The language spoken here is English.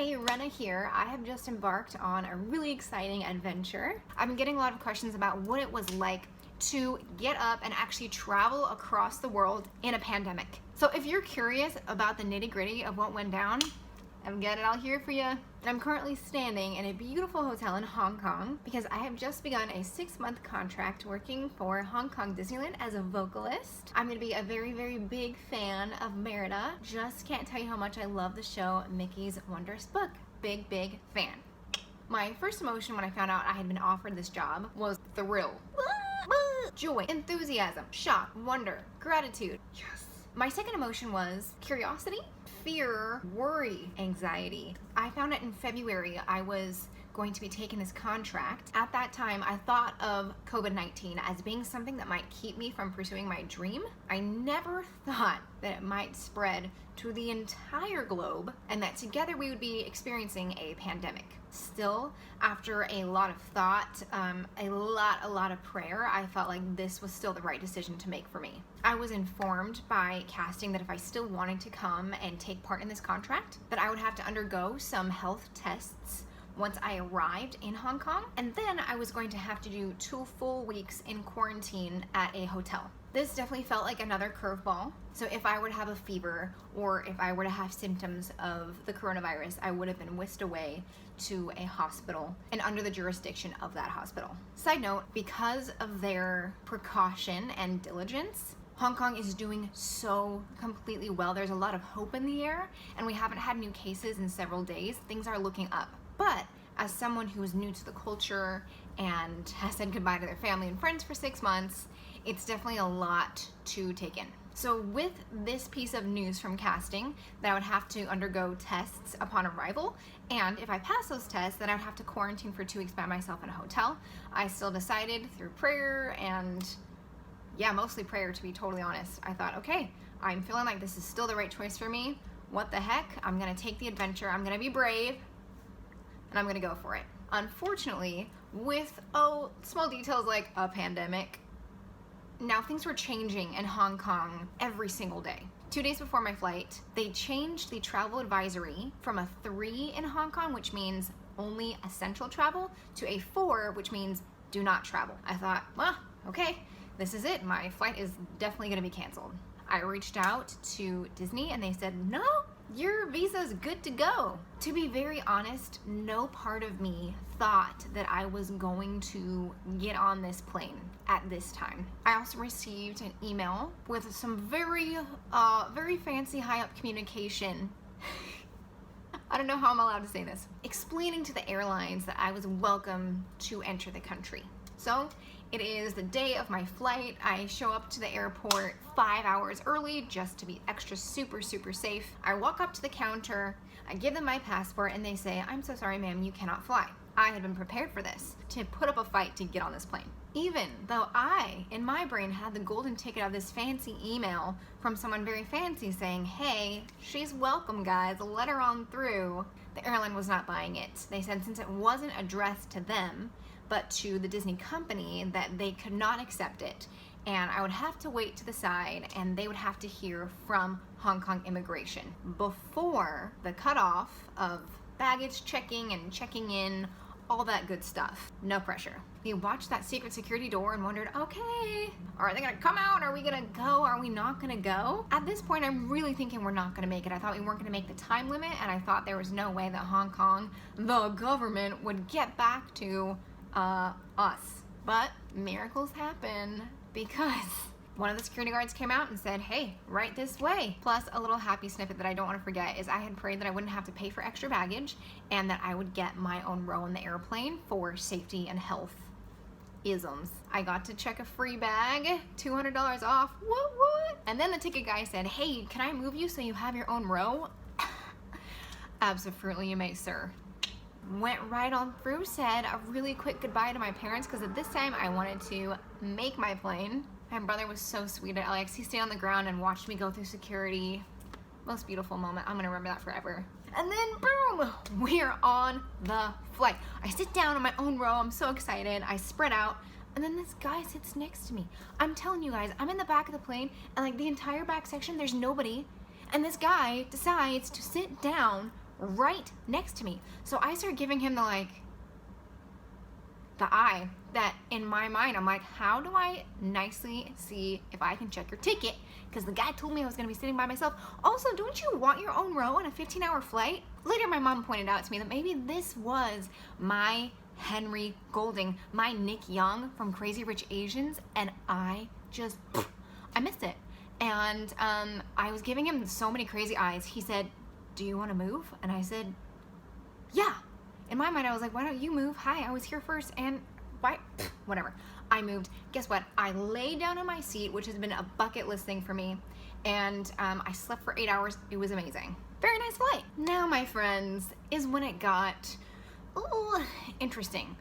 Hey, Rena here. I have just embarked on a really exciting adventure. I've been getting a lot of questions about what it was like to get up and actually travel across the world in a pandemic. So if you're curious about the nitty-gritty of what went down, I've got it all here for you. I'm currently standing in a beautiful hotel in Hong Kong because I have just begun a 6-month contract working for Hong Kong Disneyland as a vocalist. I'm going to be a very, very big fan of Merida. Just can't tell you how much I love the show Mickey's Wondrous Book. Big, big fan. My first emotion when I found out I had been offered this job was thrill, joy, enthusiasm, shock, wonder, gratitude. Yes. My second emotion was curiosity, fear, worry, anxiety. I found out in February I was going to be taking this contract. At that time, I thought of COVID-19 as being something that might keep me from pursuing my dream. I never thought that it might spread to the entire globe and that together we would be experiencing a pandemic. Still, after a lot of thought, a lot of prayer, I felt like this was still the right decision to make for me. I was informed by casting that if I still wanted to come and take part in this contract, that I would have to undergo some health tests once I arrived in Hong Kong, and then I was going to have to do 2 full weeks in quarantine at a hotel. This definitely felt like another curveball. So if I were to have a fever or if I were to have symptoms of the coronavirus, I would have been whisked away to a hospital and under the jurisdiction of that hospital. Side note, because of their precaution and diligence, Hong Kong is doing so completely well. There's a lot of hope in the air, and we haven't had new cases in several days. Things are looking up. But as someone who is new to the culture and has said goodbye to their family and friends for 6 months, it's definitely a lot to take in. So with this piece of news from casting, that I would have to undergo tests upon arrival, and if I pass those tests, then I would have to quarantine for 2 weeks by myself in a hotel. I still decided through prayer and, yeah, mostly prayer to be totally honest. I thought, okay, I'm feeling like this is still the right choice for me. What the heck? I'm gonna take the adventure. I'm gonna be brave, and I'm gonna go for it. Unfortunately, with small details like a pandemic, now things were changing in Hong Kong every single day. 2 days before my flight, they changed the travel advisory from a 3 in Hong Kong, which means only essential travel, to a 4, which means do not travel. I thought, well, okay, this is it. My flight is definitely gonna be canceled. I reached out to Disney and they said, no, your visa's good to go. To be very honest, no part of me thought that I was going to get on this plane at this time. I also received an email with some very fancy high-up communication. I don't know how I'm allowed to say this. Explaining to the airlines that I was welcome to enter the country. So it is the day of my flight. I show up to the airport 5 hours early just to be extra super safe. I walk up to the counter, I give them my passport, and they say, I'm so sorry, ma'am, you cannot fly. I had been prepared for this, to put up a fight to get on this plane. Even though I, in my brain, had the golden ticket of this fancy email from someone very fancy saying, hey, she's welcome, guys, let her on through, the airline was not buying it. They said since it wasn't addressed to them, but to the Disney company, that they could not accept it, and I would have to wait to the side and they would have to hear from Hong Kong immigration before the cutoff of baggage checking and checking in, all that good stuff. No pressure. We watched that secret security door and wondered, okay, are they gonna come out? Are we gonna go? Are we not gonna go? At this point, I'm really thinking we're not gonna make it. I thought we weren't gonna make the time limit, and I thought there was no way that Hong Kong, the government, would get back to us. But miracles happen because one of the security guards came out and said, hey, right this way. Plus, a little happy snippet that I don't want to forget is I had prayed that I wouldn't have to pay for extra baggage and that I would get my own row in the airplane for safety and health isms. I got to check a free bag, $200 off, what? And then the ticket guy said, hey, can I move you so you have your own row? Absolutely, you may, sir. Went right on through, said a really quick goodbye to my parents because at this time I wanted to make my plane. My brother was so sweet at LAX. He stayed on the ground and watched me go through security. Most beautiful moment. I'm gonna remember that forever. And then boom, we're on the flight. I sit down in my own row. I'm so excited. I spread out. And then this guy sits next to me. I'm telling you guys, I'm in the back of the plane and like the entire back section, there's nobody. And this guy decides to sit down right next to me. So I started giving him the eye that in my mind, I'm like, how do I nicely see if I can check your ticket? Because the guy told me I was gonna be sitting by myself. Also, don't you want your own row on a 15-hour flight? Later, my mom pointed out to me that maybe this was my Henry Golding, my Nick Young from Crazy Rich Asians, and I missed it. And I was giving him so many crazy eyes. He said, do you wanna move? And I said, yeah. In my mind, I was like, why don't you move? Hi, I was here first, and why? Whatever. I moved. Guess what? I laid down in my seat, which has been a bucket list thing for me, and I slept for 8 hours. It was amazing. Very nice flight. Now, my friends, is when it got interesting.